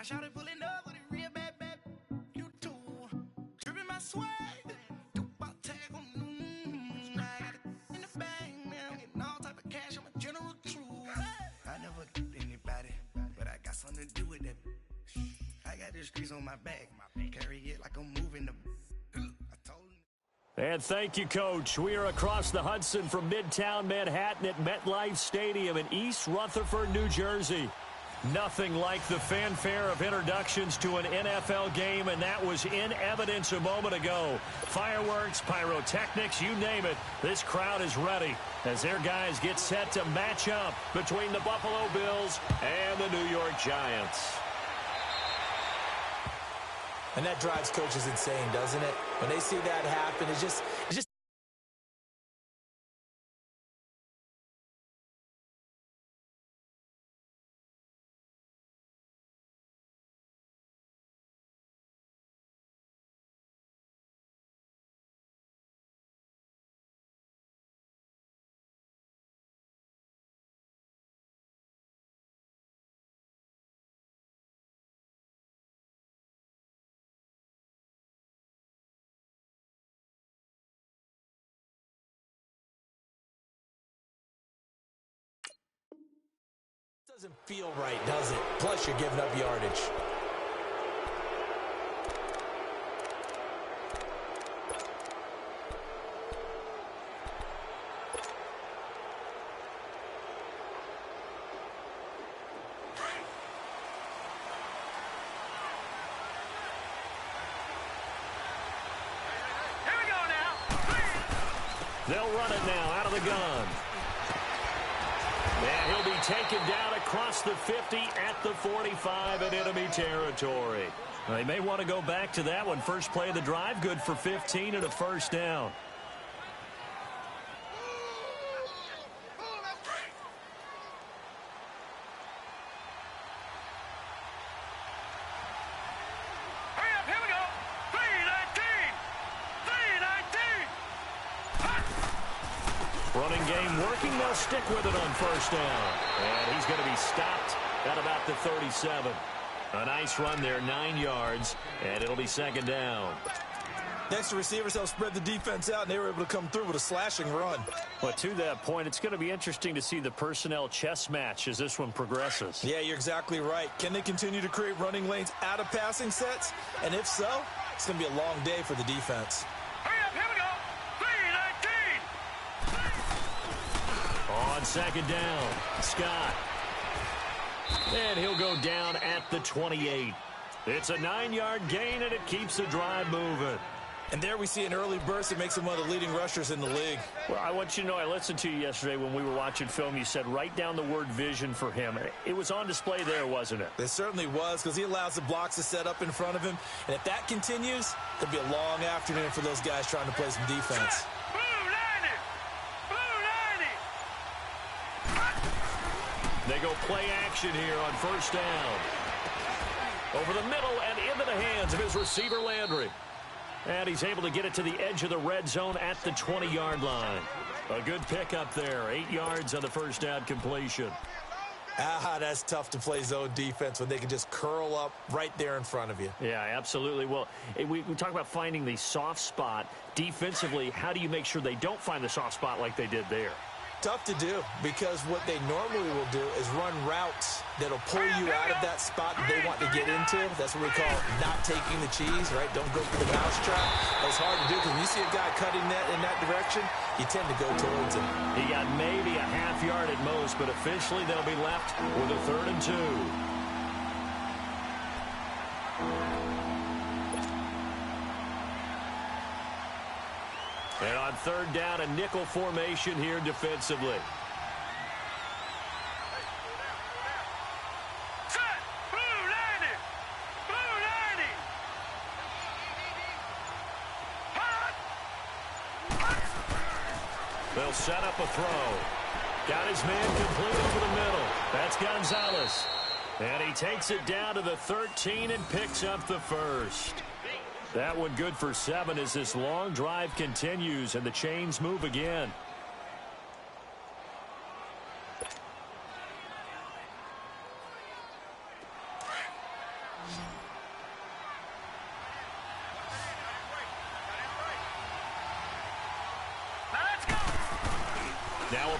shawty pulling up with a real bad, bad. You too. Dripping my swag. Do my tag on. I got it in the bag now. Getting all type of cash. I'm a general true. I never did anybody, but I got something to do with that. I got the streets on my back. Carry it like I'm moving the. I told him. And thank you, Coach. We are across the Hudson from Midtown Manhattan at MetLife Stadium in East Rutherford, New Jersey. Nothing like the fanfare of introductions to an NFL game, and that was in evidence a moment ago. Fireworks, pyrotechnics, you name it. This crowd is ready as their guys get set to match up between the Buffalo Bills and the New York Giants. And that drives coaches insane, doesn't it? When they see that happen, it's just doesn't feel right, does it? Plus, you're giving up yardage. Here we go now. They'll run it now out of the gun. And he'll be taken down across the 50 at the 45 in enemy territory. They may want to go back to that one. First play of the drive, good for 15 and a first down. Hurry up, here we go. 319. 319. Running game working. They'll stick with it on first down. And he's going to be stopped at about the 37. A nice run there, 9 yards, and it'll be second down. Next, the receivers help spread the defense out, and they were able to come through with a slashing run. But to that point, it's going to be interesting to see the personnel chess match as this one progresses. Yeah, you're exactly right. Can they continue to create running lanes out of passing sets? And if so, it's going to be a long day for the defense. Hurry up, here we go. 319. On second down, Scott. And he'll go down at the 28. It's a 9-yard gain, and it keeps the drive moving. And there we see an early burst that makes him one of the leading rushers in the league. Well, I want you to know, I listened to you yesterday when we were watching film. You said write down the word vision for him. It was on display there, wasn't it? It certainly was, because he allows the blocks to set up in front of him. And if that continues, it'll be a long afternoon for those guys trying to play some defense. They go play action here on first down. Over the middle and into the hands of his receiver, Landry. And he's able to get it to the edge of the red zone at the 20-yard line. A good pickup there. 8 yards on the first down completion. That's tough to play zone defense when they can just curl up right there in front of you. Yeah, absolutely. Well, we talk about finding the soft spot. Defensively, how do you make sure they don't find the soft spot like they did there? Tough to do, because what they normally will do is run routes that'll pull you out of that spot that they want to get into. That's what we call not taking the cheese, right? Don't go for the mousetrap. That's hard to do, because when you see a guy cutting that in that direction, you tend to go towards him. He got maybe a half yard at most, but officially they'll be left with a 3rd and 2. And on 3rd down, a nickel formation here defensively. Set. Blue 90. Blue 90. They'll set up a throw. Got his man complete over the middle. That's Gonzalez. And he takes it down to the 13 and picks up the first. That one good for 7 as this long drive continues and the chains move again.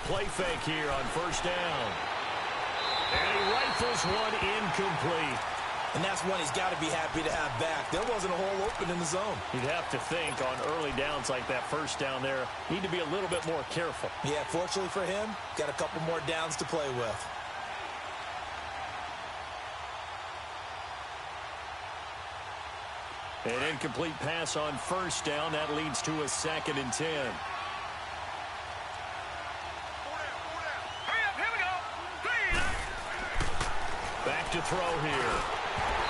play fake here on first down. And he rifles one incomplete. And that's one he's got to be happy to have back. There wasn't a hole open in the zone. You'd have to think on early downs like that first down there, need to be a little bit more careful. Yeah, fortunately for him, got a couple more downs to play with. An incomplete pass on first down. That leads to a 2nd and 10. Back to throw here.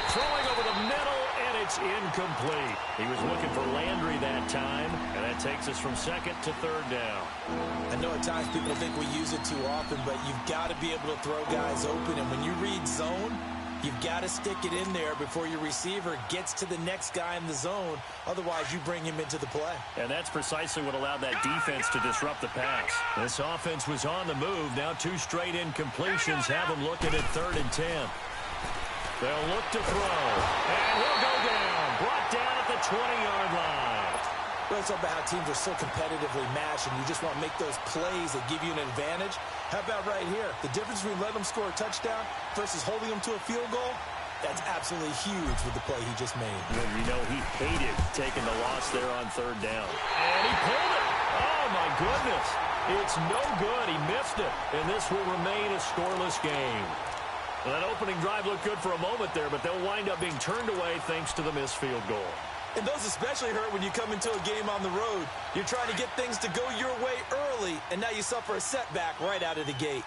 Throwing over the middle, and it's incomplete. He was looking for Landry that time, and that takes us from 2nd to 3rd down. I know at times people think we use it too often, but you've got to be able to throw guys open. And when you read zone, you've got to stick it in there before your receiver gets to the next guy in the zone. Otherwise, you bring him into the play. And that's precisely what allowed that defense to disrupt the pass. This offense was on the move. Now 2 straight incompletions have them looking at 3rd and 10. They'll look to throw. And he'll go down. Brought down at the 20-yard line. Well, it's about how teams are so competitively matched, and you just want to make those plays that give you an advantage. How about right here? The difference between letting them score a touchdown versus holding them to a field goal, that's absolutely huge with the play he just made. You know, he hated taking the loss there on 3rd down. And he pulled it. Oh, my goodness. It's no good. He missed it. And this will remain a scoreless game. Well, that opening drive looked good for a moment there, but they'll wind up being turned away thanks to the missed field goal. And those especially hurt when you come into a game on the road. You're trying to get things to go your way early, and now you suffer a setback right out of the gate.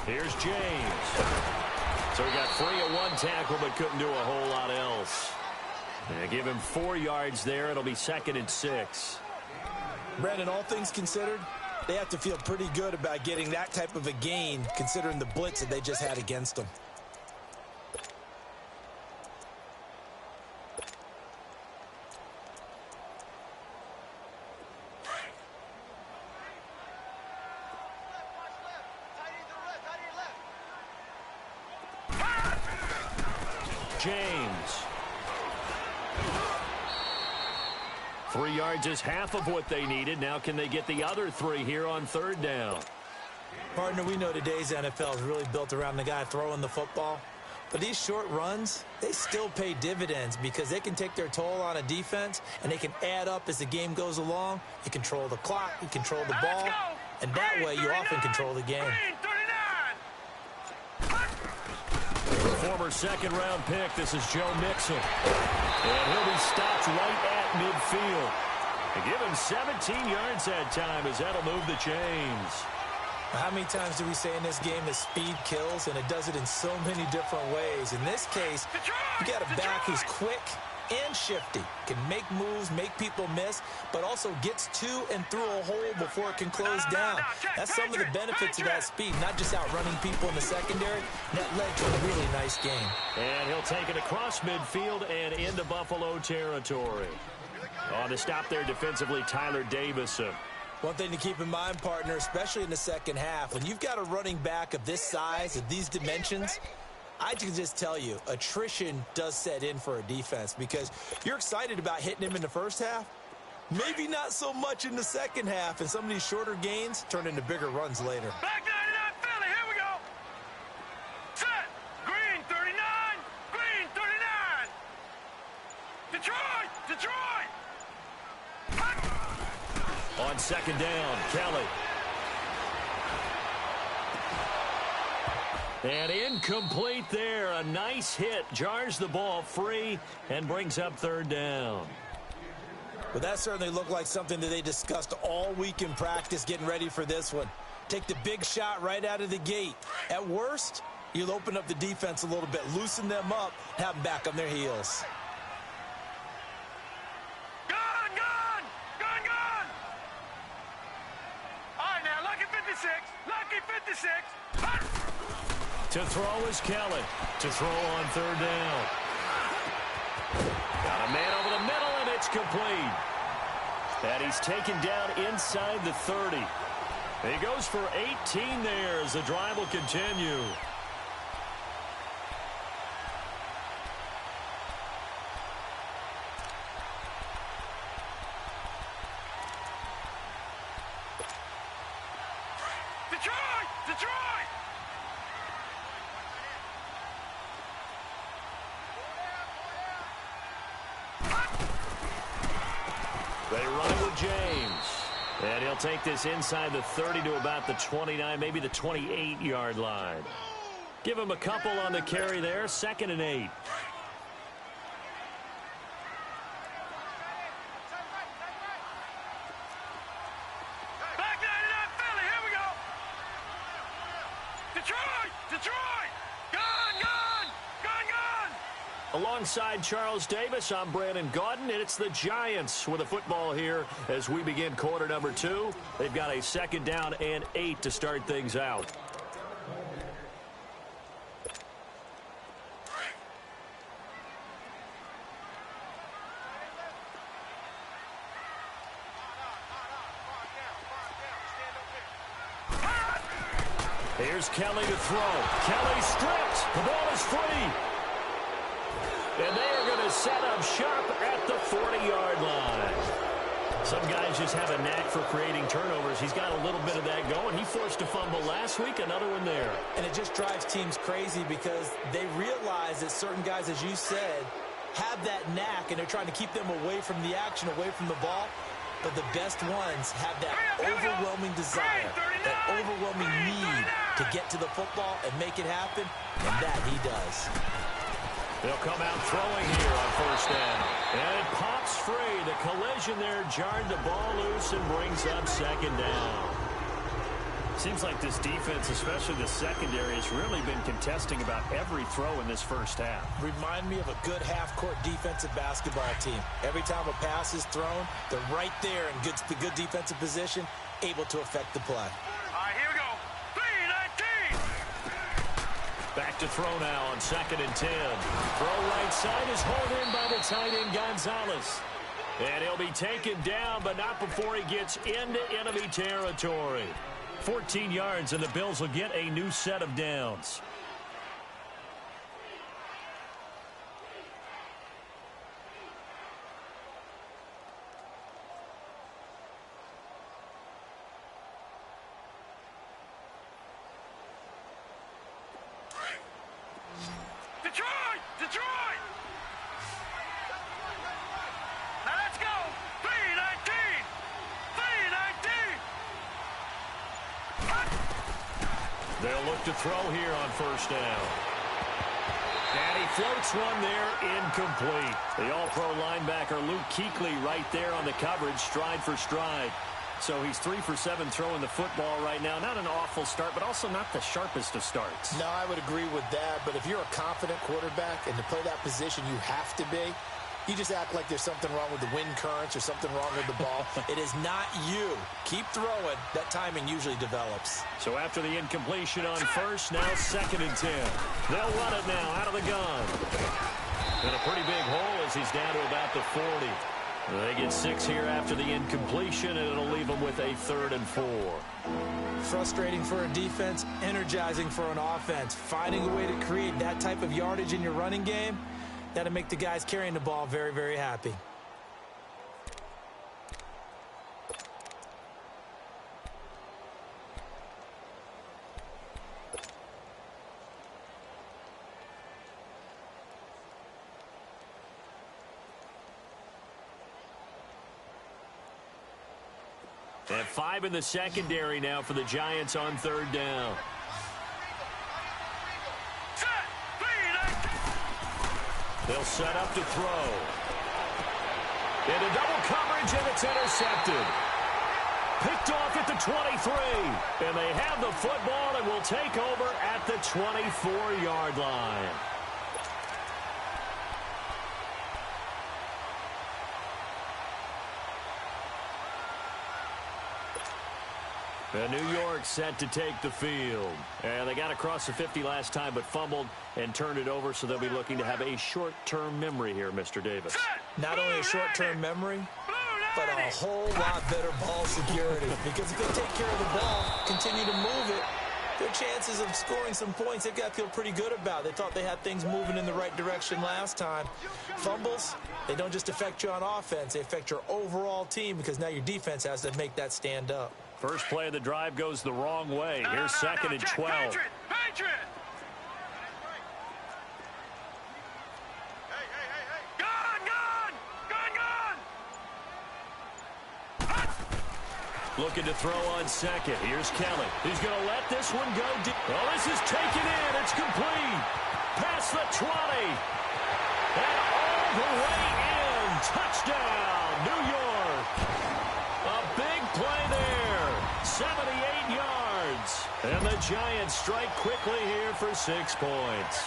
Here's James. So he got free at one tackle, but couldn't do a whole lot else. They give him 4 yards there. It'll be 2nd and 6. Brandon, all things considered, they have to feel pretty good about getting that type of a gain, considering the blitz that they just had against them. James. 3 yards is half of what they needed. Now can they get the other 3 here on 3rd down? Partner, we know today's NFL is really built around the guy throwing the football. But these short runs, they still pay dividends because they can take their toll on a defense, and they can add up as the game goes along. You control the clock, you control the ball, and that way you often control the game. Former 2nd-round pick, this is Joe Mixon. And he'll be stopped right at midfield. They give him 17 yards that time as that'll move the chains. How many times do we say in this game that speed kills, and it does it in so many different ways? In this case, you got a back who's quick and shifty, can make moves, make people miss, but also gets to and through a hole before it can close down. That's some of the benefits of that speed, not just outrunning people in the secondary. That led to a really nice game. And he'll take it across midfield and into Buffalo territory. On to stop there defensively, Tyler Davison. One thing to keep in mind, partner, especially in the second half, when you've got a running back of this size, of these dimensions, I can just tell you, attrition does set in for a defense because you're excited about hitting him in the first half. Maybe not so much in the second half, and some of these shorter gains turn into bigger runs later. Back 99, Philly, here we go. Set. Green 39. Green 39. Detroit. Detroit. On 2nd down, Kelly. And incomplete there. A nice hit. Jars the ball free and brings up 3rd down. Well, that certainly looked like something that they discussed all week in practice getting ready for this one. Take the big shot right out of the gate. At worst, you'll open up the defense a little bit, loosen them up, have them back on their heels. Gone, gone. Gone, gone. All right, now, lucky 56. Lucky 56. To throw is Kelly. To throw on 3rd down. Got a man over the middle, and it's complete. And he's taken down inside the 30. He goes for 18 there as the drive will continue. Detroit! Detroit! They run it with James. And he'll take this inside the 30 to about the 29, maybe the 28-yard line. Give him a couple on the carry there, 2nd and 8. Back 99 Philly, here we go! Detroit! Detroit! Gone! Gone! Gone! Gone! Alongside Charles Davis, I'm Brandon Gaudin, and it's the Giants with the football here as we begin quarter number 2. They've got a 2nd down and 8 to start things out. Here's Kelly to throw. Kelly stripped. The ball is free. And they are going to set up shop at the 40-yard line. Some guys just have a knack for creating turnovers. He's got a little bit of that going. He forced a fumble last week, another one there. And it just drives teams crazy because they realize that certain guys, as you said, have that knack, and they're trying to keep them away from the action, away from the ball. But the best ones have that overwhelming desire, that overwhelming need to get to the football and make it happen, and that he does. They'll come out throwing here on 1st down. And it pops free. The collision there jarred the ball loose and brings up 2nd down. Seems like this defense, especially the secondary, has really been contesting about every throw in this first half. Remind me of a good half-court defensive basketball team. Every time a pass is thrown, they're right there in good defensive position, able to affect the play. All right, here we go. 3-19. Back to throw now on 2nd and 10. Throw right side is hauled in by the tight end Gonzalez. And he'll be taken down, but not before he gets into enemy territory. 14 yards, and the Bills will get a new set of downs. Detroit! Detroit! Now let's go! 3-19! 3-19! They'll look to throw here on 1st down. And he floats one there, incomplete. The all-pro linebacker Luke Kuechly right there on the coverage, stride for stride. So he's 3 for 7 throwing the football right now. Not an awful start, but also not the sharpest of starts. No, I would agree with that. But if you're a confident quarterback and to play that position you have to be, you just act like there's something wrong with the wind currents or something wrong with the ball. It is not you. Keep throwing. That timing usually develops. So after the incompletion on 1st, now 2nd and 10. They'll run it now out of the gun. And a pretty big hole as he's down to about the 40. They get 6 here after the incompletion, and it'll leave them with a 3rd and 4. Frustrating for a defense, energizing for an offense. Finding a way to create that type of yardage in your running game, that'll make the guys carrying the ball very, very happy. And 5 in the secondary now for the Giants on 3rd down. They'll set up to throw. Into double coverage, and it's intercepted. Picked off at the 23. And they have the football and will take over at the 24-yard line. And New York set to take the field. And they got across the 50 last time, but fumbled and turned it over, so they'll be looking to have a short-term memory here, Mr. Davis. Not only a short-term memory, but a whole lot better ball security. Because if they take care of the ball, continue to move it, their chances of scoring some points, they've got to feel pretty good about. They thought they had things moving in the right direction last time. Fumbles, they don't just affect you on offense. They affect your overall team because now your defense has to make that stand up. First play of the drive goes the wrong way. Here's second and 12. Patriot! Looking to throw on second. Here's Kelly. He's going to let this one go deep. Oh, this is taken in. It's complete. Past the 20. And all the way in. Touchdown, New York. A big play there. 78 yards. And the Giants strike quickly here for 6 points.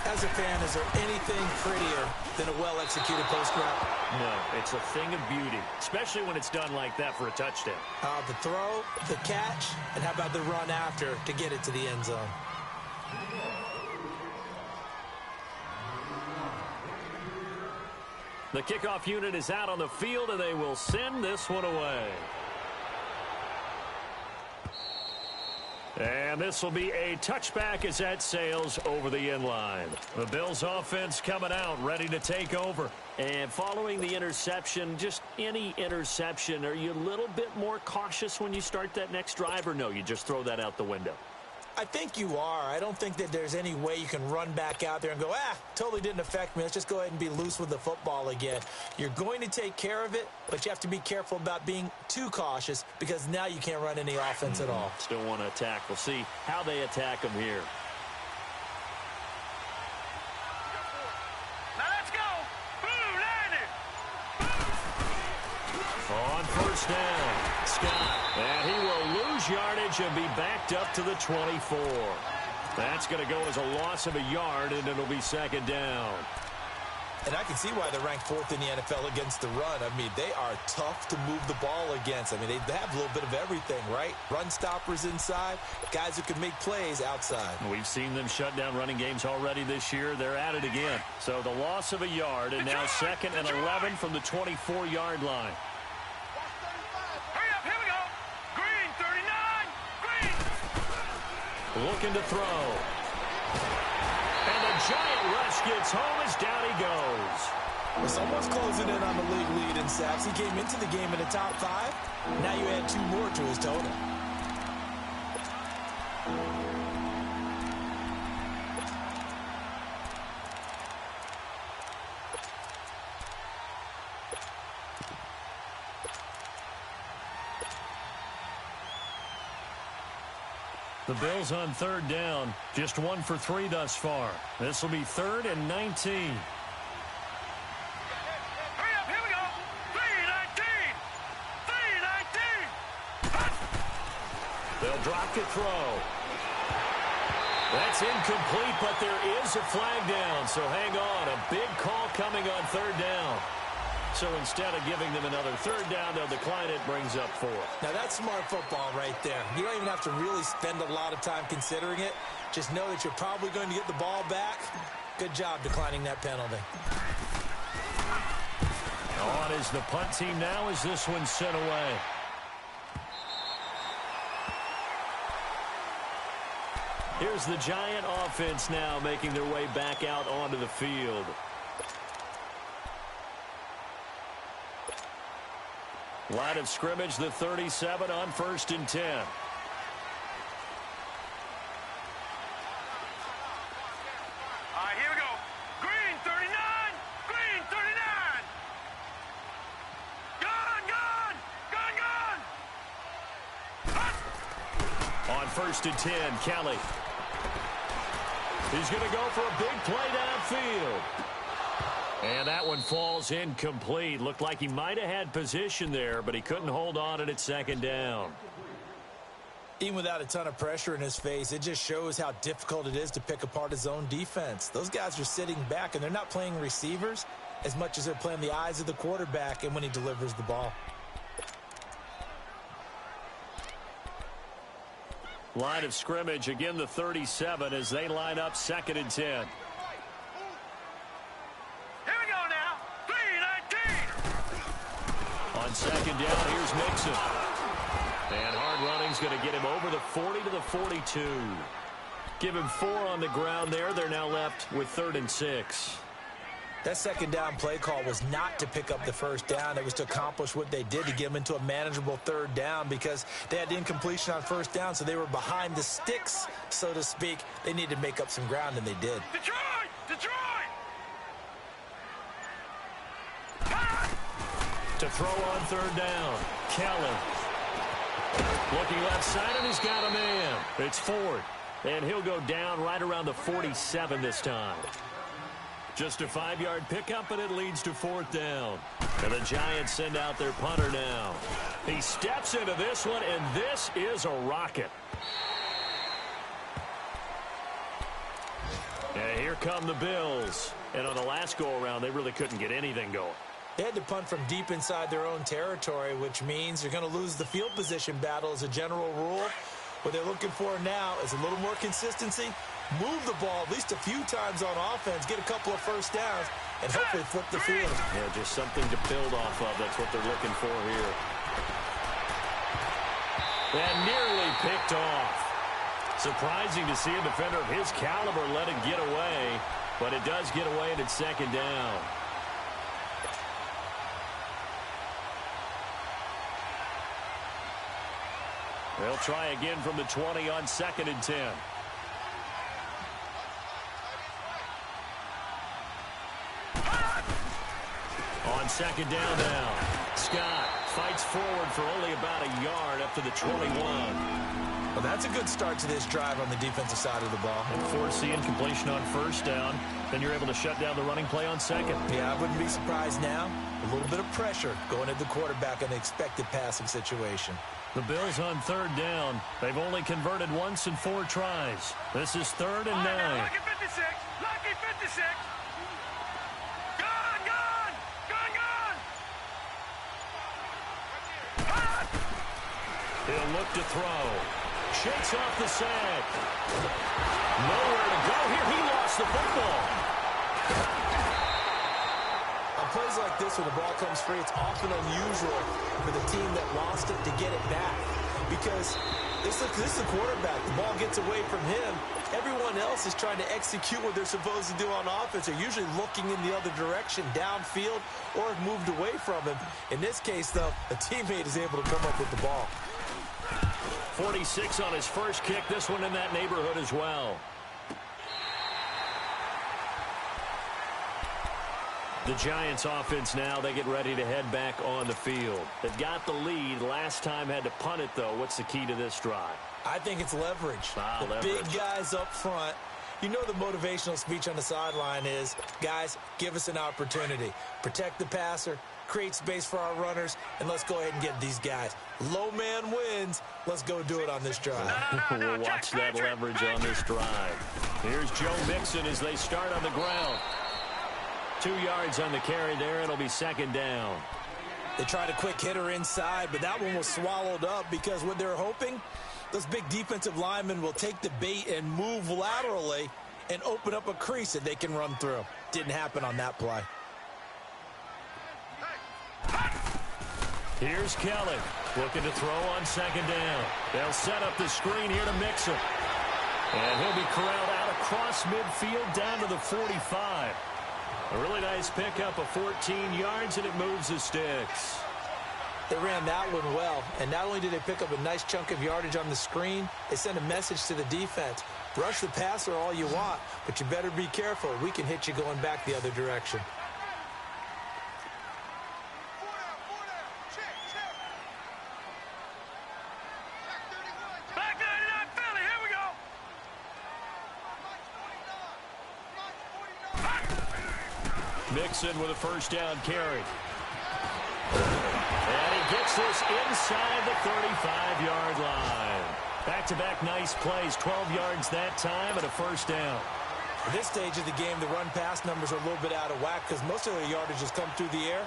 As a fan, is there anything prettier than a well-executed post route? No, it's a thing of beauty, especially when it's done like that for a touchdown. The throw, the catch, and how about the run after to get it to the end zone? The kickoff unit is out on the field, and they will send this one away. And this will be a touchback as that sails over the end line. The Bills offense coming out, ready to take over. And following the interception, just any interception, are you a little bit more cautious when you start that next drive, or no, you just throw that out the window? I think you are. I don't think that there's any way you can run back out there and go, totally didn't affect me. Let's just go ahead and be loose with the football again. You're going to take care of it, but you have to be careful about being too cautious because now you can't run any offense at all. Still want to attack. We'll see how they attack them here. Now let's go. Boom, landed. On first down, Scott. And he will lose yardage and be backed up to the 24. That's going to go as a loss of a yard, and it'll be second down. And I can see why they're ranked 4th in the NFL against the run. I mean, they are tough to move the ball against. I mean, they have a little bit of everything, right? Run stoppers inside, guys who can make plays outside. We've seen them shut down running games already this year. They're at it again. So the loss of a yard, and now second and 11 from the 24-yard line. Looking to throw. And the giant rush gets home as down he goes. Well, someone's closing in on the league lead in sacks. He came into the game in the top 5. Now you add 2 more to his total. The Bills on third down, just 1 for 3 thus far. This will be 3rd and 19. Hurry up, here we go. 3-19. 3-19. They'll drop to throw. That's incomplete, but there is a flag down, so hang on. A big call coming on third down. So instead of giving them another third down, they'll decline it, brings up 4. Now, that's smart football right there. You don't even have to really spend a lot of time considering it. Just know that you're probably going to get the ball back. Good job declining that penalty. On is the punt team now as this one's sent away. Here's the Giant offense now making their way back out onto the field. Line of scrimmage, the 37 on 1st and 10. All right, here we go. Green 39. Green 39. Gun. On 1st and 10, Kelly. He's going to go for a big play downfield. And that one falls incomplete. Looked like he might have had position there, but he couldn't hold on at its second down. Even without a ton of pressure in his face, it just shows how difficult it is to pick apart his own defense. Those guys are sitting back, and they're not playing receivers as much as they're playing the eyes of the quarterback and when he delivers the ball. Line of scrimmage, again the 37 as they line up 2nd and 10. On 2nd down, here's Mixon. And hard running's going to get him over the 40 to the 42. Give him 4 on the ground there. They're now left with 3rd and 6. That second down play call was not to pick up the first down. It was to accomplish what they did, to get them into a manageable third down, because they had incompletion on first down, so they were behind the sticks, so to speak. They needed to make up some ground, and they did. Detroit! Detroit! To throw on third down, Kelly. Looking left side, and he's got a man. It's Ford, and he'll go down right around the 47 this time. Just a 5-yard pickup, and it leads to fourth down. And the Giants send out their punter now. He steps into this one, and this is a rocket. And here come the Bills. And on the last go-around, they really couldn't get anything going. They had to punt from deep inside their own territory, which means you're going to lose the field position battle as a general rule. What they're looking for now is a little more consistency. Move the ball at least a few times on offense, get a couple of first downs, and hopefully flip the field. Yeah, just something to build off of. That's what they're looking for here. And nearly picked off. Surprising to see a defender of his caliber let it get away, but it does get away, and it's second down. They'll try again from the 20 on 2nd and 10. On second down now, Scott fights forward for only about a yard up to the 21. Well, that's a good start to this drive on the defensive side of the ball. And forcing completion on first down, then you're able to shut down the running play on second. Yeah, I wouldn't be surprised now. A little bit of pressure going at the quarterback in the expected passing situation. The Bills on third down. They've only converted once in 4 tries. This is 3rd and 9. Lucky 56! Lucky 56! Gone! Gone! Gone! Gone! He'll look to throw. Shakes off the sack. Nowhere to go here. He lost the football. On plays like this, when the ball comes free, it's often unusual for the team that lost it to get it back. Because this is the quarterback. The ball gets away from him. Everyone else is trying to execute what they're supposed to do on offense. They're usually looking in the other direction, downfield, or have moved away from him. In this case, though, a teammate is able to come up with the ball. 46 on his first kick. This one in that neighborhood as well. The Giants offense now, they get ready to head back on the field. They've got the lead. Last time had to punt it, though. What's the key to this drive? I think it's leverage. Leverage. Big guys up front. You know the motivational speech on the sideline is, guys, give us an opportunity. Protect the passer, create space for our runners, and let's go ahead and get these guys. Low man wins. Let's go do it on this drive. We'll watch that leverage on this drive. Here's Joe Mixon as they start on the ground. 2 yards on the carry there. It'll be second down. They tried a quick hitter inside, but that one was swallowed up because what they're hoping, those big defensive linemen will take the bait and move laterally and open up a crease that they can run through. Didn't happen on that play. Here's Kelly looking to throw on second down. They'll set up the screen here to Mixon. And he'll be corralled out across midfield down to the 45. A really nice pickup of 14 yards, and it moves the sticks. They ran that one well, and not only did they pick up a nice chunk of yardage on the screen, they sent a message to the defense. Rush the passer all you want, but you better be careful. We can hit you going back the other direction. Mixon with a first down carry. And he gets this inside the 35-yard line. Back-to-back nice plays, 12 yards that time and a first down. At this stage of the game, the run-pass numbers are a little bit out of whack because most of their yardage has come through the air.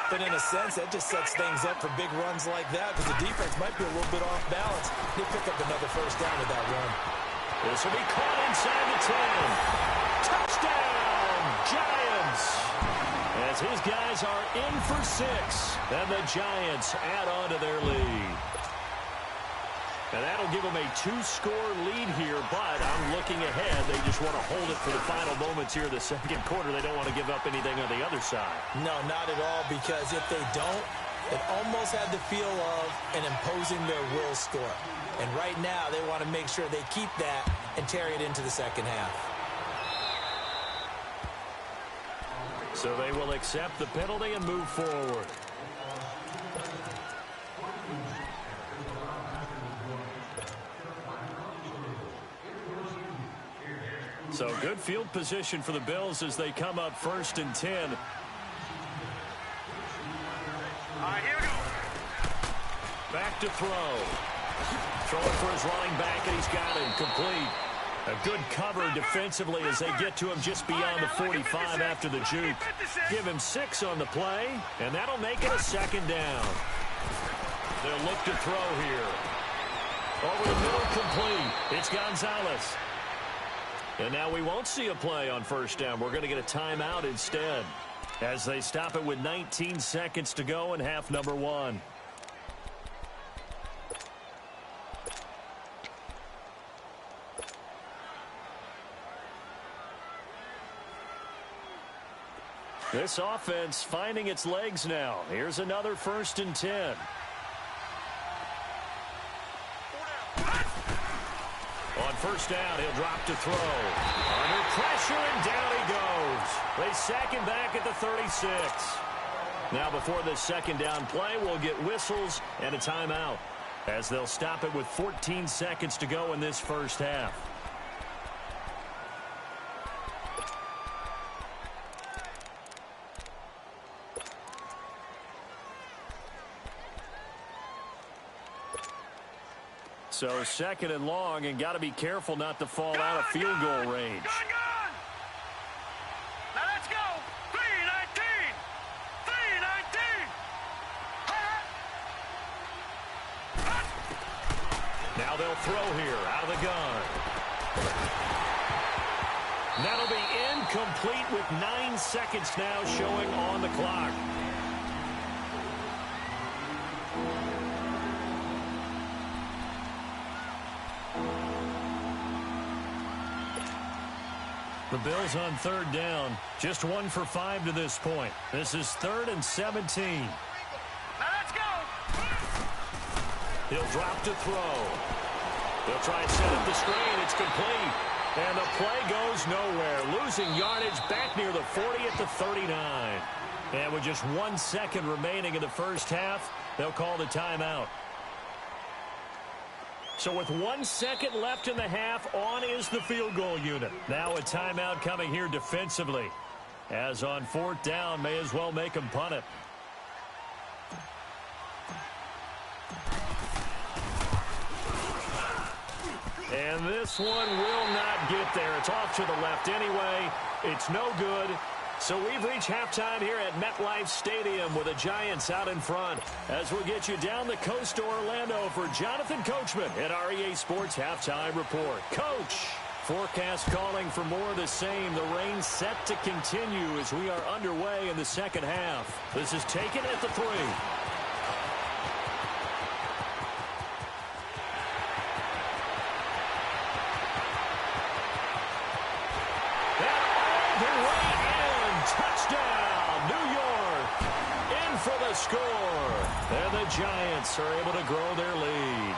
But in a sense, that just sets things up for big runs like that because the defense might be a little bit off balance. They pick up another first down with that run. This will be caught inside the 10. Touchdown, Giants! As his guys are in for 6, and the Giants add on to their lead. And that'll give them a 2-score lead here, but I'm looking ahead. They just want to hold it for the final moments here in the second quarter. They don't want to give up anything on the other side. No, not at all, because if they don't, it almost had the feel of an imposing their will score. And right now, they want to make sure they keep that and carry it into the second half. So they will accept the penalty and move forward. So good field position for the Bills as they come up 1st and 10. All right, here we go. Back to throw. Throwing for his running back, and he's got him complete. A good cover defensively as they get to him just beyond the 45 after the juke. Give him 6 on the play, and that'll make it a 2nd down. They'll look to throw here. Over the middle, complete. It's Gonzalez. And now we won't see a play on 1st down. We're going to get a timeout instead as they stop it with 19 seconds to go in half number 1. This offense finding its legs now. Here's another 1st and 10. On 1st down, he'll drop to throw. Under pressure, and down he goes. They sack him back at the 36. Now before this 2nd down play, we'll get whistles and a timeout as they'll stop it with 14 seconds to go in this 1st half. So 2nd and long, and got to be careful not to fall out of field goal range. Gone. Now let's go. 3-19. 3-19. Now they'll throw here out of the gun. That'll be incomplete with 9 seconds now showing on the clock. The Bills on 3rd down, just 1 for 5 to this point. This is 3rd and 17. Now let's go. He'll drop to throw. They'll try and set up the screen. It's complete. And the play goes nowhere. Losing yardage back near the 40 at the 39. And with just 1 second remaining in the 1st half, they'll call the timeout. So with 1 second left in the half, on is the field goal unit. Now a timeout coming here defensively. As on 4th down, may as well make them punt it. And this one will not get there. It's off to the left anyway. It's no good. So we've reached halftime here at MetLife Stadium with the Giants out in front as we'll get you down the coast to Orlando for Jonathan Coachman at REA Sports Halftime Report. Coach, forecast calling for more of the same. The rain set to continue as we are underway in the 2nd half. This is taken at the 3. Touchdown, New York, in for the score. And the Giants are able to grow their lead.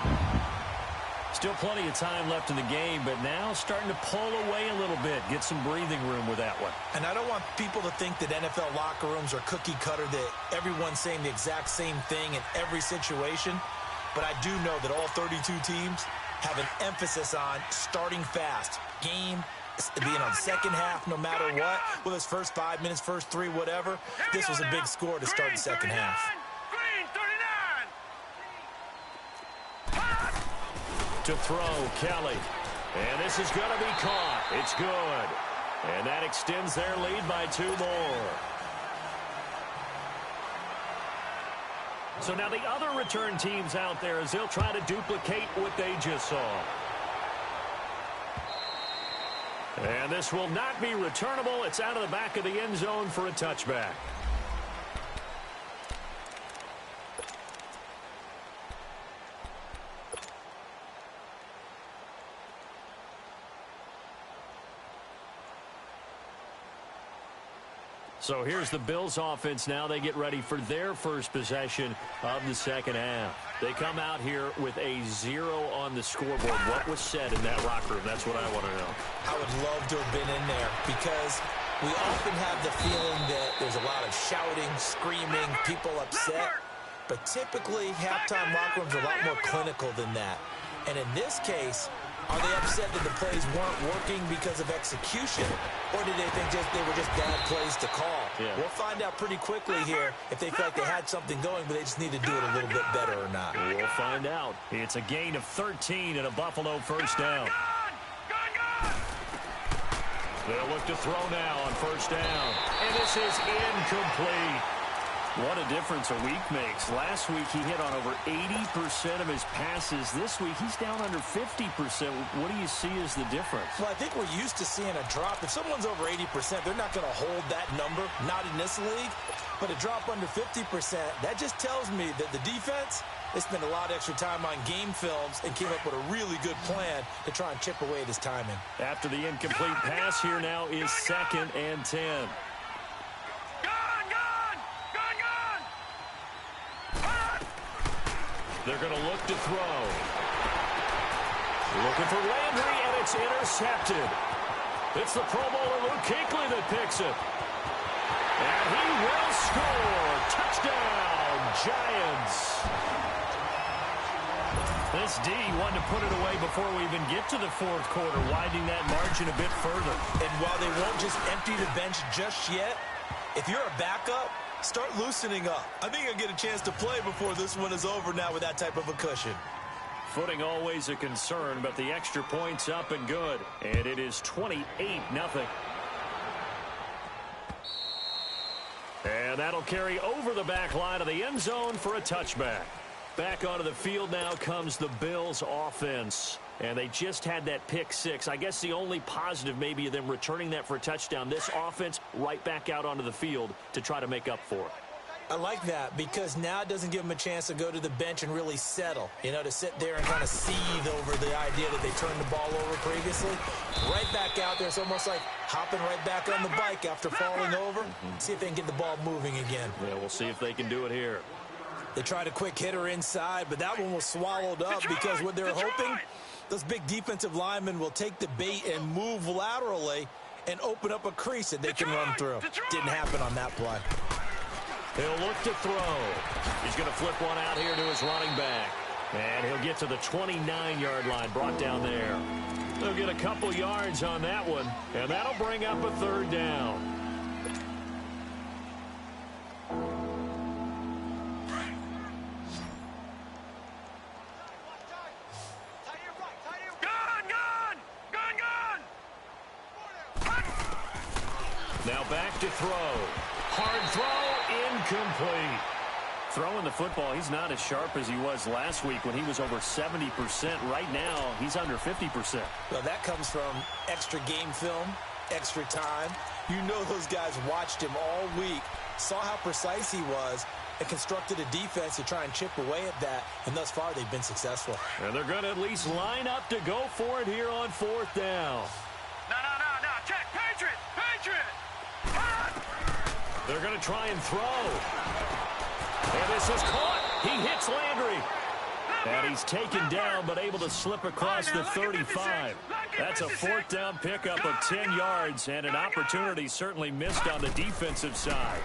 Still plenty of time left in the game, but now starting to pull away a little bit, get some breathing room with that one. And I don't want people to think that NFL locker rooms are cookie cutter, that everyone's saying the exact same thing in every situation. But I do know that all 32 teams have an emphasis on starting fast, being on the 2nd half no matter what. Well, his first 5 minutes, first 3, whatever. This was a big score to start the 2nd half. Green 39. To throw, Kelly. And this is going to be caught. It's good. And that extends their lead by 2 more. So now the other return teams out there as they'll try to duplicate what they just saw. And this will not be returnable. It's out of the back of the end zone for a touchback. So here's the Bills offense now. They get ready for their first possession of the second half. They come out here with a 0 on the scoreboard. What was said in that locker room? That's what I want to know. I would love to have been in there because we often have the feeling that there's a lot of shouting, screaming, people upset. But typically, halftime locker rooms are a lot more clinical than that. And in this case, are they upset that the plays weren't working because of execution? Or did they think they were just bad plays to call? Yeah. We'll find out pretty quickly here if they feel like they had something going, but they just need to do it a little bit better or not. We'll find out. It's a gain of 13 and a Buffalo first down. They'll look to throw now on first down. And this is incomplete. What a difference a week makes. Last week he hit on over 80% of his passes. This week he's down under 50%. What do you see as the difference? Well, I think we're used to seeing a drop. If someone's over 80%, they're not going to hold that number, not in this league. But a drop under 50%, that just tells me that the defense, they spent a lot of extra time on game films and came up with a really good plan to try and chip away at his timing. After the incomplete pass, here now is 2nd and 10. They're going to look to throw. Looking for Landry, and it's intercepted. It's the Pro Bowler Luke Kuechly that picks it. And he will score. Touchdown, Giants. This D wanted to put it away before we even get to the fourth quarter, widening that margin a bit further. And while they won't just empty the bench just yet, if you're a backup, start loosening up. I think I'll get a chance to play before this one is over now with that type of a cushion. Footing always a concern, but the extra point's up and good. And it is 28-0. And that'll carry over the back line of the end zone for a touchback. Back onto the field now comes the Bills offense. And they just had that pick six. I guess the only positive maybe of them returning that for a touchdown. This offense right back out onto the field to try to make up for it. I like that because now it doesn't give them a chance to go to the bench and really settle. You know, to sit there and kind of seethe over the idea that they turned the ball over previously. Right back out there. It's almost like hopping right back on the bike after falling over. See if they can get the ball moving again. Yeah, we'll see if they can do it here. They tried a quick hitter inside, but that one was swallowed up because what they're hoping, those big defensive linemen will take the bait and move laterally and open up a crease that they can run through. Didn't happen on that play. He'll look to throw. He's going to flip one out here to his running back. And he'll get to the 29-yard line, brought down there. They'll get a couple yards on that one, and that'll bring up a third down. Now back to throw. Hard throw, incomplete. Throwing the football, he's not as sharp as he was last week when he was over 70%. Right now, he's under 50%. Well, that comes from extra game film, extra time. You know those guys watched him all week, saw how precise he was, and constructed a defense to try and chip away at that. And thus far, they've been successful. And they're going to at least line up to go for it here on fourth down. No. Check. Patriot. They're going to try and throw. And this is caught. He hits Landry. And he's taken down, but able to slip across the 35. That's a fourth down pickup of 10 yards, and an opportunity certainly missed on the defensive side.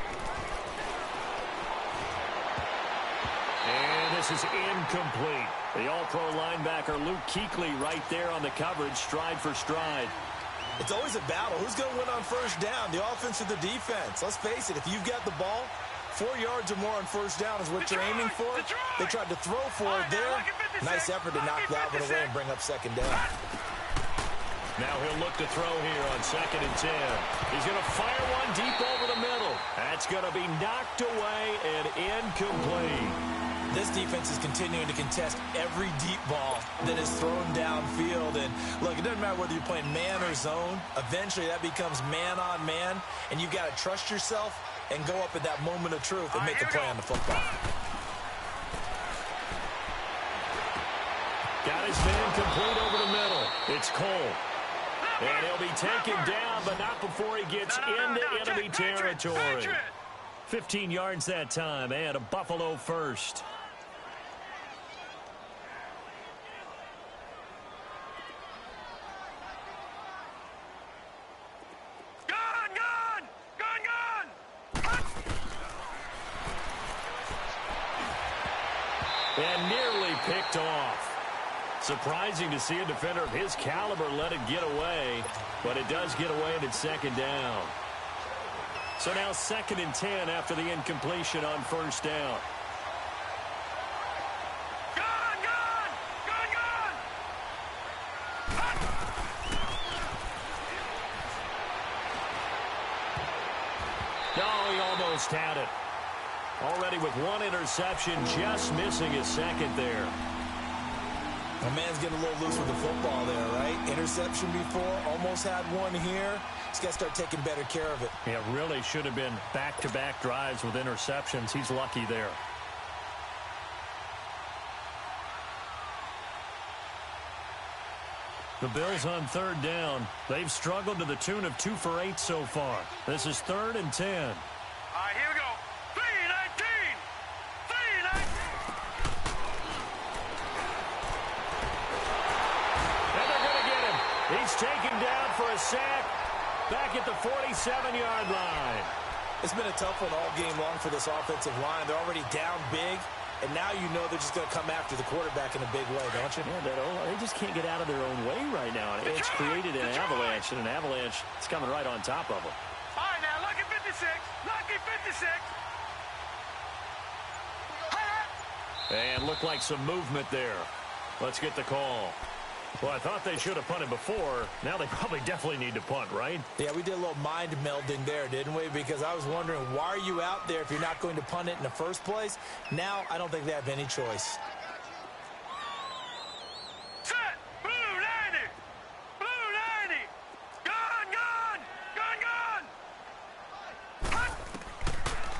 And this is incomplete. The all-pro linebacker Luke Kuechly right there on the coverage, stride for stride. It's always a battle. Who's going to win on first down, the offense or the defense? Let's face it, if you've got the ball, 4 yards or more on first down is what you're aiming for. They tried to throw for it there. Nice effort to knock that one away and bring up second down. Now he'll look to throw here on 2nd and 10. He's going to fire one deep over the middle. That's going to be knocked away and incomplete. This defense is continuing to contest every deep ball that is thrown downfield. And look, it doesn't matter whether you're playing man or zone. Eventually that becomes man on man, and you've got to trust yourself and go up at that moment of truth and make a play on the football. Got his man complete over the middle. It's Cole. And he'll be taken down, but not before he gets into enemy territory. 15 yards that time, and a Buffalo first. And nearly picked off. Surprising to see a defender of his caliber let it get away, but it does get away and it's second down. So now 2nd and 10 after the incompletion on first down. Oh, he almost had it. Already with one interception, just missing his second there. My man's getting a little loose with the football there, right? Interception before, almost had one here. He's got to start taking better care of it. Yeah, really should have been back-to-back drives with interceptions. He's lucky there. The Bills on third down. They've struggled to the tune of 2 for 8 so far. This is 3rd and 10. All right, here we go. 3-19. 3-19. And they're going to get him. He's taken down for a sack back at the 47-yard line. It's been a tough one all game long for this offensive line. They're already down big, and now you know they're just going to come after the quarterback in a big way, don't you? Yeah, they just can't get out of their own way right now. It's created an avalanche, and an avalanche is coming right on top of them. All right, now, lucky 56. Lucky 56. And looked like some movement there. Let's get the call. Well, I thought they should have punted before. Now they probably definitely need to punt, right? Yeah, we did a little mind melding there, didn't we? Because I was wondering, why are you out there if you're not going to punt it in the first place? Now, I don't think they have any choice. Set. Blue 90. Blue 90. Gun.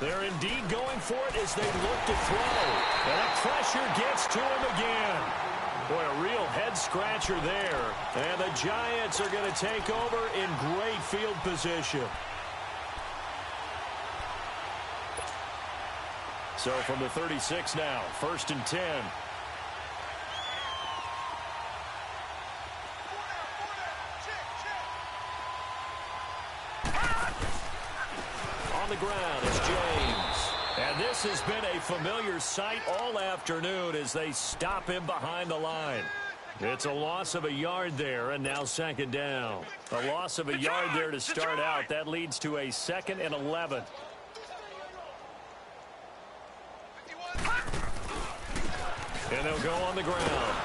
They're indeed going for it as they look to throw. And that pressure gets to him again. Boy, a real head-scratcher there. And the Giants are going to take over in great field position. So from the 36 now, 1st and 10. On the ground is James. And this has been a familiar sight all afternoon as they stop him behind the line. It's a loss of a yard there, and now 2nd down. A loss of a yard there to start out. That leads to a 2nd and 11. And they'll go on the ground.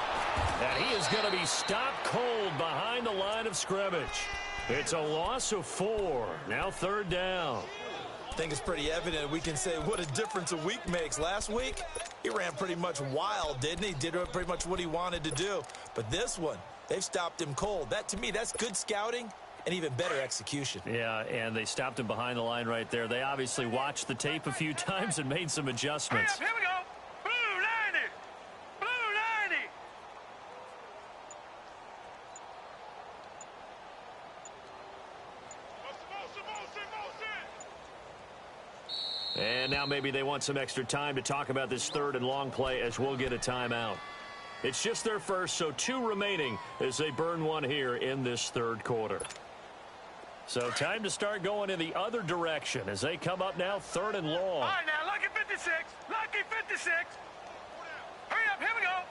And he is going to be stopped cold behind the line of scrimmage. It's a loss of 4. Now 3rd down. I think it's pretty evident. We can say what a difference a week makes. Last week, he ran pretty much wild, didn't he? Did pretty much what he wanted to do. But this one, they've stopped him cold. That, to me, that's good scouting and even better execution. Yeah, and they stopped him behind the line right there. They obviously watched the tape a few times and made some adjustments. Here we go. Blue 90. Blue 90. And now maybe they want some extra time to talk about this 3rd and long play as we'll get a timeout. It's just their first, so 2 remaining as they burn one here in this 3rd quarter. So time to start going in the other direction as they come up now 3rd and long. All right, now, lucky 56. Lucky 56. Hurry up, here we go.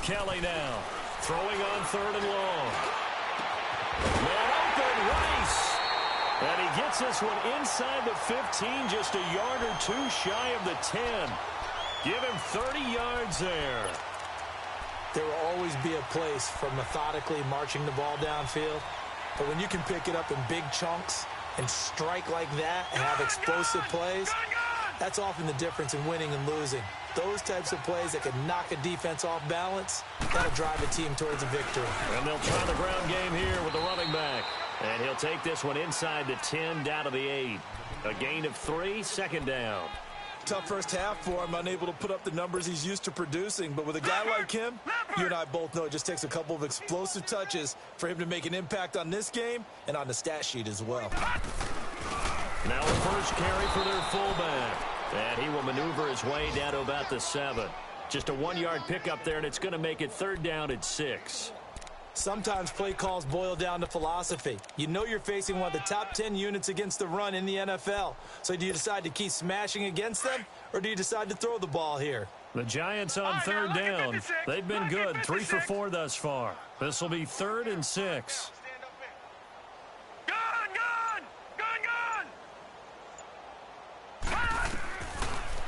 3. Kelly now throwing on 3rd and long. Man open, Rice. And he gets this one inside the 15, just a yard or 2 shy of the 10. Give him 30 yards there. There will always be a place for methodically marching the ball downfield. But when you can pick it up in big chunks and strike like that and have explosive plays, that's often the difference in winning and losing. Those types of plays that can knock a defense off balance, that'll drive a team towards a victory. And they'll try the ground game here with the running back. And he'll take this one inside the 10, down to the 8. A gain of 3, 2nd down. tough first half for him, unable to put up the numbers he's used to producing. But with a guy like him, you and I both know it just takes a couple of explosive touches for him to make an impact on this game and on the stat sheet as well. Now the first carry for their fullback. And he will maneuver his way down to about the 7. Just a 1-yard pickup there, and it's going to make it 3rd down at 6. Sometimes play calls boil down to philosophy. You know you're facing one of the top 10 units against the run in the NFL. So do you decide to keep smashing against them, or do you decide to throw the ball here? The Giants on 3rd down. They've been good, 3 for 4 thus far. This will be 3rd and 6.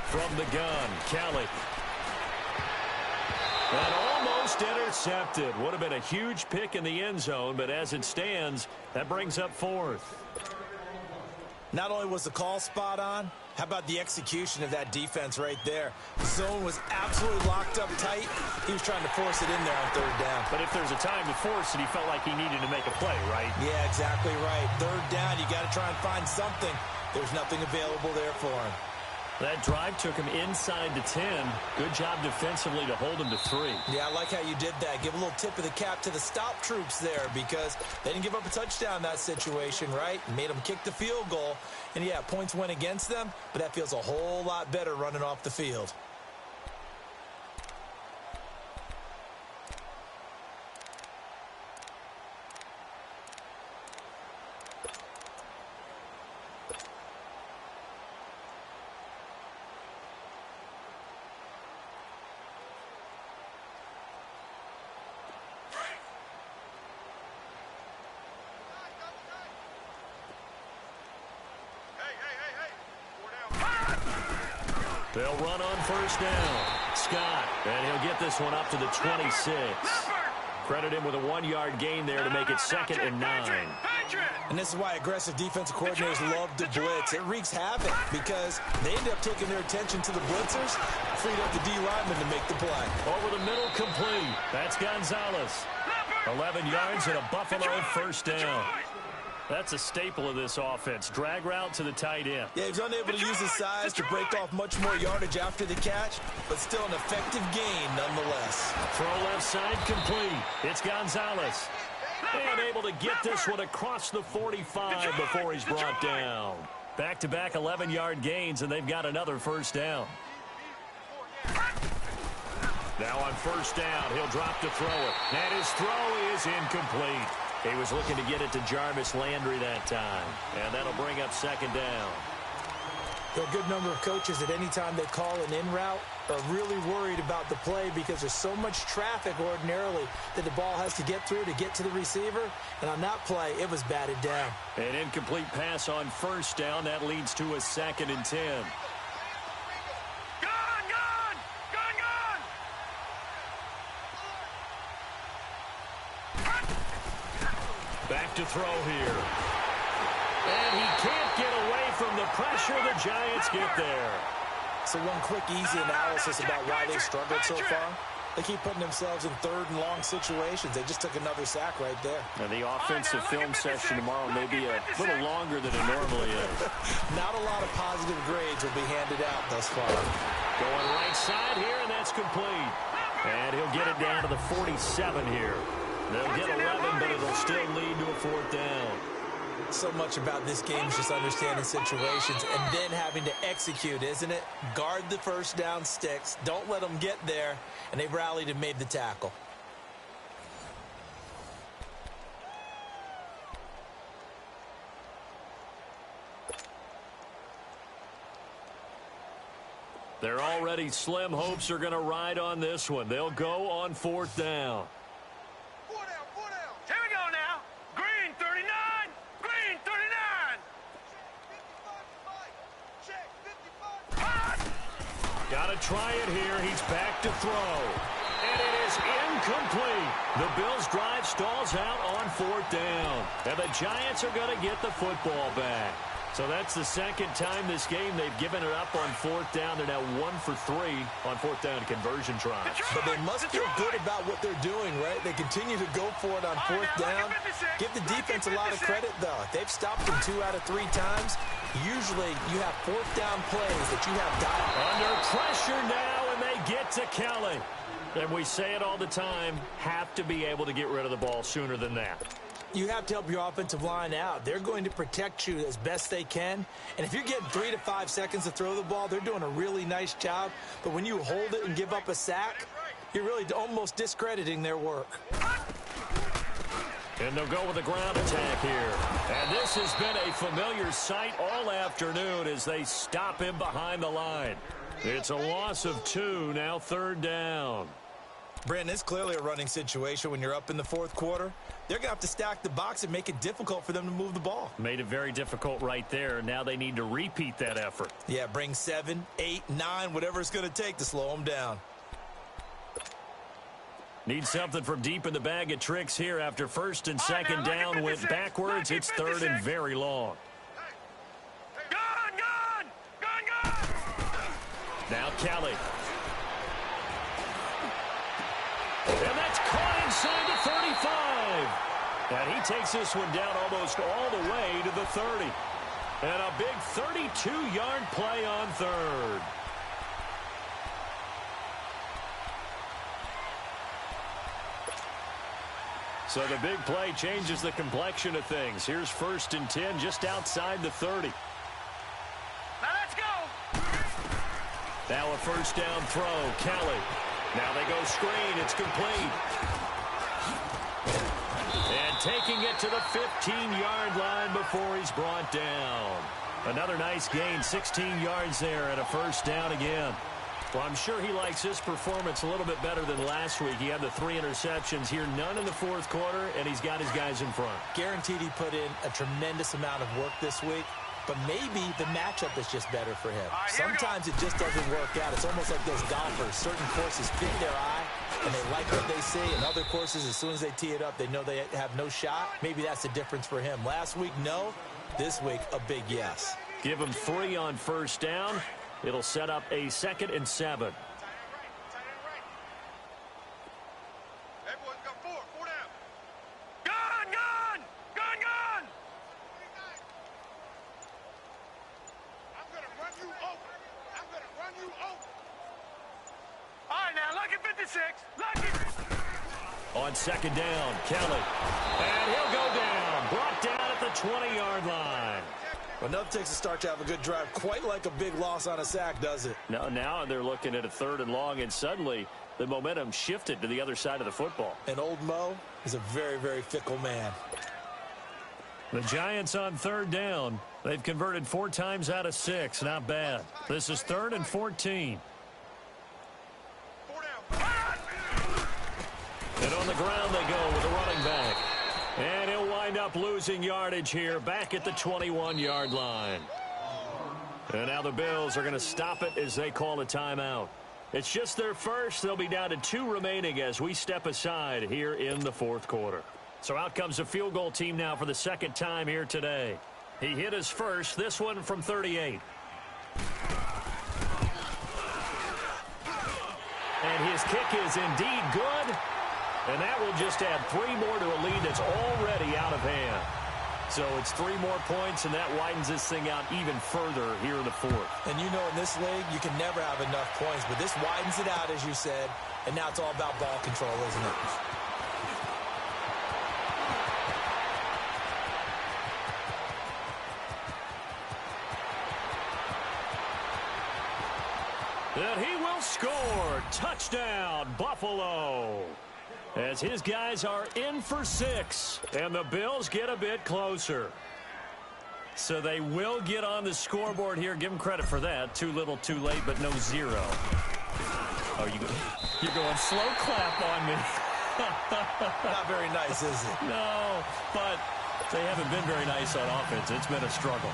From the gun, Kelly. And almost intercepted. Would have been a huge pick in the end zone, but as it stands, that brings up 4th. Not only was the call spot on, how about the execution of that defense right there? The zone was absolutely locked up tight. He was trying to force it in there on 3rd down. But if there's a time to force it, he felt like he needed to make a play, right? Yeah, exactly right. 3rd down, you got to try and find something. There's nothing available there for him. That drive took him inside the 10. Good job defensively to hold him to 3. Yeah, I like how you did that. Give a little tip of the cap to the stop troops there because they didn't give up a touchdown in that situation, right? Made them kick the field goal. And, yeah, points went against them, but that feels a whole lot better running off the field. They'll run on 1st down. Scott, and he'll get this one up to the 26. Credit him with a 1-yard gain there to make it 2nd and 9. And this is why aggressive defensive coordinators love to blitz. It wreaks havoc because they end up taking their attention to the blitzers, freed up the D lineman to make the play. Over the middle, complete. That's Gonzalez. 11 yards and a Buffalo 1st down. That's a staple of this offense. Drag route to the tight end. Yeah, he's unable to use his size to break off much more yardage after the catch, but still an effective gain nonetheless. Throw left side complete. It's Gonzalez. And able to get this one across the 45 before he's brought down. Back-to-back 11-yard gains, and they've got another 1st down. Now on 1st down, he'll drop to throw it. And his throw is incomplete. He was looking to get it to Jarvis Landry that time. And that'll bring up 2nd down. There are a good number of coaches at any time they call an in route are really worried about the play because there's so much traffic ordinarily that the ball has to get through to get to the receiver. And on that play, it was batted down. An incomplete pass on 1st down. That leads to a 2nd and 10. Back to throw here. And he can't get away from the pressure. The Giants get there. So one quick, easy analysis about why they struggled so far. They keep putting themselves in 3rd and long situations. They just took another sack right there. And the offensive film session tomorrow may be a little longer than it normally is. Not a lot of positive grades will be handed out thus far. Going right side here, and that's complete. And he'll get it down to the 47 here. They'll get 11, but it'll still lead to a 4th down. So much about this game is just understanding situations and then having to execute, isn't it? Guard the 1st down sticks. Don't let them get there. And they rallied and made the tackle. They're already slim hopes are going to ride on this one. They'll go on 4th down. Here we go now. Green 39. Green 39. Got to try it here. He's back to throw. And it is incomplete. The Bills' drive stalls out on 4th down. And the Giants are going to get the football back. So that's the 2nd time this game they've given it up on 4th down. They're now 1 for 3 on 4th down conversion tries. But they must feel good about what they're doing, right? They continue to go for it on 4th down. Give the defense a lot of credit, though. They've stopped them 2 out of 3 times. Usually you have fourth down plays that you have dialed. Under pressure now, and they get to Kelly. And we say it all the time, have to be able to get rid of the ball sooner than that. You have to help your offensive line out. They're going to protect you as best they can. And if you're getting 3 to 5 seconds to throw the ball, they're doing a really nice job. But when you hold it and give up a sack, you're really almost discrediting their work. And they'll go with a ground attack here. And this has been a familiar sight all afternoon as they stop him behind the line. It's a loss of 2, now 3rd down. Brandon, it's clearly a running situation when you're up in the fourth quarter. They're going to have to stack the box and make it difficult for them to move the ball. Made it very difficult right there. Now they need to repeat that effort. Yeah, bring 7, 8, 9, whatever it's going to take to slow them down. Need something from deep in the bag of tricks here after 1st and 2nd down went backwards. It's 3rd and very long. Gun! Now Kelly. And that's caught inside the 35. And he takes this one down almost all the way to the 30. And a big 32-yard play on 3rd. So the big play changes the complexion of things. Here's 1st and 10 just outside the 30. Now let's go! Now a 1st down throw. Kelly. Now they go screen. It's complete. And taking it to the 15-yard line before he's brought down. Another nice gain, 16 yards there, and a 1st down again. Well, I'm sure he likes this performance a little bit better than last week. He had the 3 interceptions here, none in the fourth quarter, and he's got his guys in front. Guaranteed he put in a tremendous amount of work this week, but maybe the matchup is just better for him. Sometimes it just doesn't work out. It's almost like those golfers. Certain courses fit their eye, and they like what they see. And other courses, as soon as they tee it up, they know they have no shot. Maybe that's the difference for him. Last week, no. This week, a big yes. Give him 3 on 1st down. It'll set up a 2nd and 7. Everyone's got 4 down. Gun! I'm going to run you over. All right, now, lucky 56. Lucky. On 2nd down, Kelly. And he'll go down. Brought down at the 20-yard line. Enough takes a start to have a good drive. Quite like a big loss on a sack, does it? Now they're looking at a 3rd and long, and suddenly the momentum shifted to the other side of the football. And old Mo is a very, very fickle man. The Giants on 3rd down. They've converted 4 times out of 6. Not bad. This is 3rd and 14. 4 down. And on the ground they go with the running back. And he'll wind up losing yardage here back at the 21-yard line. And now the Bills are going to stop it as they call a timeout. It's just their first. They'll be down to 2 remaining as we step aside here in the fourth quarter. So out comes a field goal team now for the 2nd time here today. He hit his first, this one from 38. And his kick is indeed good. And that will just add 3 more to a lead that's already out of hand. So it's 3 more points, and that widens this thing out even further here in the fourth. And you know in this league, you can never have enough points, but this widens it out, as you said, and now it's all about ball control, isn't it? And he will score. Touchdown, Buffalo. As his guys are in for 6, and the Bills get a bit closer. So they will get on the scoreboard here. Give them credit for that. Too little, too late, but no 0. Oh, you're going slow clap on me. Not very nice, is it? No, but they haven't been very nice on offense. It's been a struggle.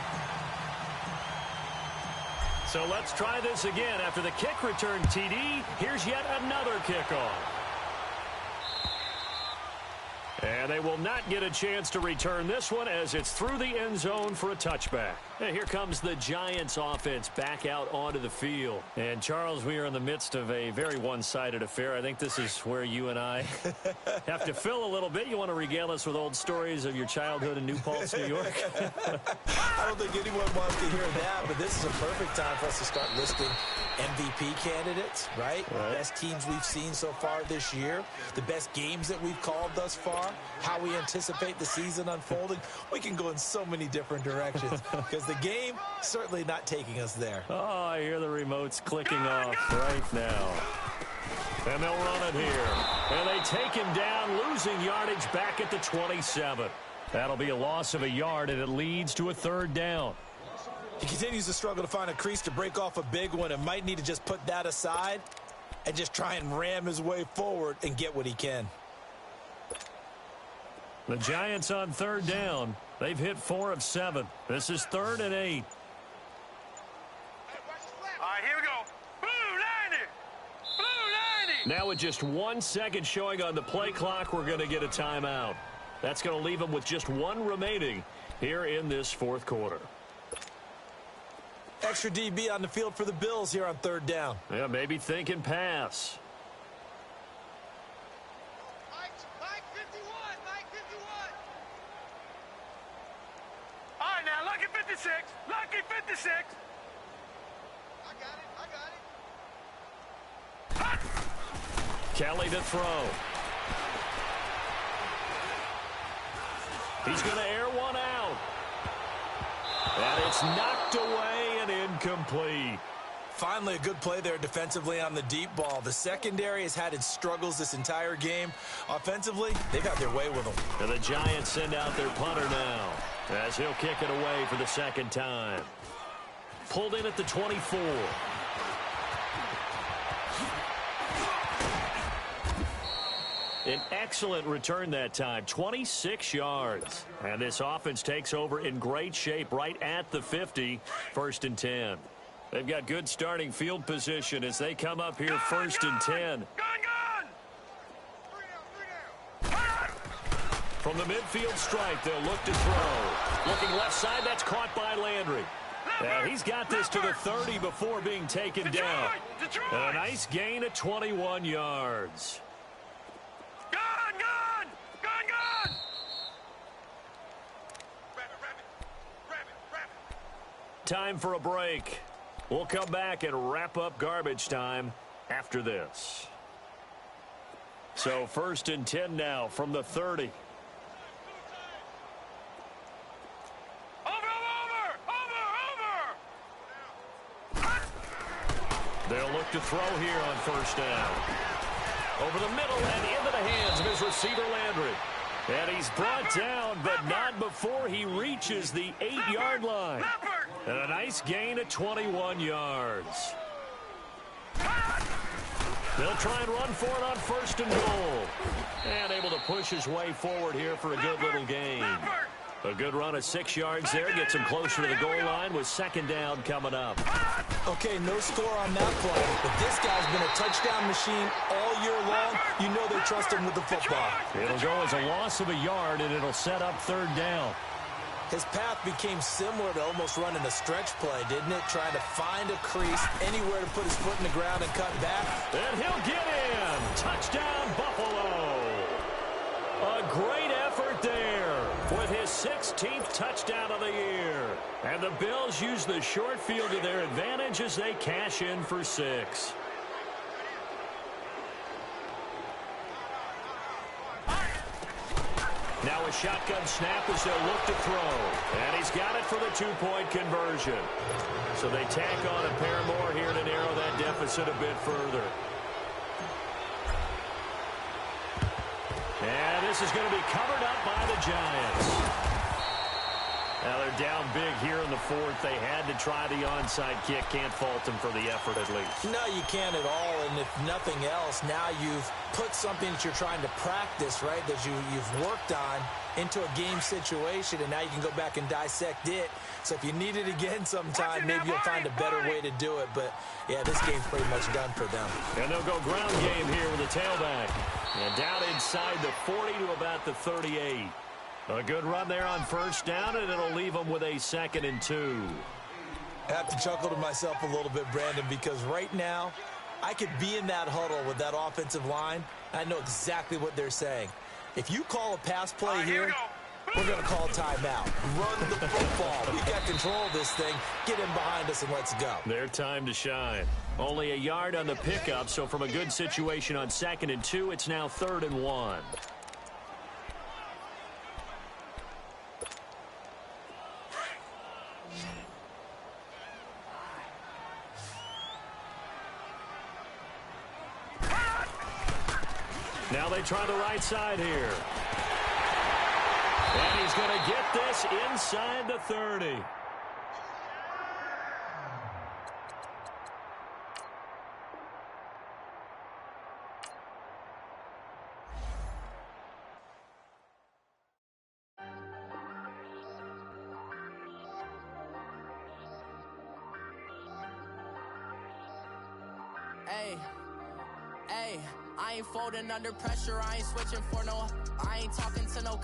So let's try this again. After the kick return TD, here's yet another kickoff. And they will not get a chance to return this one as it's through the end zone for a touchback. And here comes the Giants offense back out onto the field. And, Charles, we are in the midst of a very one-sided affair. I think this is where you and I have to fill a little bit. You want to regale us with old stories of your childhood in New Paltz, New York? I don't think anyone wants to hear that, but this is a perfect time for us to start listing MVP candidates, right? The best teams we've seen so far this year, the best games that we've called thus far, how we anticipate the season unfolding. We can go in so many different directions because the game certainly not taking us there. Oh, I hear the remotes clicking off right now. And they'll run it here. And they take him down, losing yardage back at the 27. That'll be a loss of a yard, and it leads to a third down. He continues to struggle to find a crease to break off a big one and might need to just put that aside and just try and ram his way forward and get what he can. The Giants on third down. They've hit 4 of 7. This is 3rd and 8. All right, here we go. Blue 90. Blue 90. Now with just 1 second showing on the play clock, we're going to get a timeout. That's going to leave them with just 1 remaining here in this 4th quarter. Extra DB on the field for the Bills here on 3rd down. Yeah, maybe thinking pass. Mike 51. Mike 51. All right, now, lucky 56. Lucky 56. I got it. Kelly to throw. He's going to air one out. And it's knocked away and incomplete. Finally, a good play there defensively on the deep ball. The secondary has had its struggles this entire game. Offensively, they've had their way with them. And the Giants send out their punter now as he'll kick it away for the 2nd time. Pulled in at the 24. An excellent return that time, 26 yards. And this offense takes over in great shape right at the 50, 1st and 10. They've got good starting field position as they come up here 1st and 10. Gun! From the midfield stripe, they'll look to throw. Looking left side, that's caught by Landry. And he's got this to the 30 before being taken down. And a nice gain of 21 yards. Gun! Rabbit. Time for a break. We'll come back and wrap up garbage time after this. So 1st and 10 now from the 30. They'll look to throw here on 1st down. Over the middle and into the hands of his receiver, Landry. And he's brought down, but not before he reaches the 8-yard line. And a nice gain of 21 yards. They'll try and run for it on 1st and goal. And able to push his way forward here for a good little gain. A good run of 6 yards there. Gets him closer to the goal line with 2nd down coming up. Okay, no score on that play, but this guy's been a touchdown machine all year long. You know they trust him with the football. It'll go as a loss of a yard, and it'll set up 3rd down. His path became similar to almost running a stretch play, didn't it? Trying to find a crease, anywhere to put his foot in the ground and cut back. And he'll get in. Touchdown, Buffalo. A great effort there with his 16th touchdown of the year. And the Bills use the short field to their advantage as they cash in for 6. Now a shotgun snap as they'll look to throw. And he's got it for the 2-point conversion. So they tack on a pair more here to narrow that deficit a bit further. And this is going to be covered up by the Giants. Now they're down big here in the fourth. They had to try the onside kick. Can't fault them for the effort at least. No, you can't at all. And if nothing else, now you've put something that you're trying to practice, right, that you've worked on into a game situation, and now you can go back and dissect it. So if you need it again sometime, maybe you'll find a better way to do it. But, yeah, this game's pretty much done for them. And they'll go ground game here with a tailback. And down inside the 40 to about the 38. A good run there on first down, and it'll leave them with a 2nd and 2. I have to chuckle to myself a little bit, Brandon, because right now I could be in that huddle with that offensive line. I know exactly what they're saying. If you call a pass play here, we're going to call timeout. Run the football. We got control of this thing. Get in behind us and let's go. Their time to shine. Only a yard on the pickup, so from a good situation on 2nd and 2, it's now 3rd and 1. Now they try the right side here. And he's going to get this inside the 30. Hey, I ain't folding under pressure. I ain't switching for no. I ain't talking to no.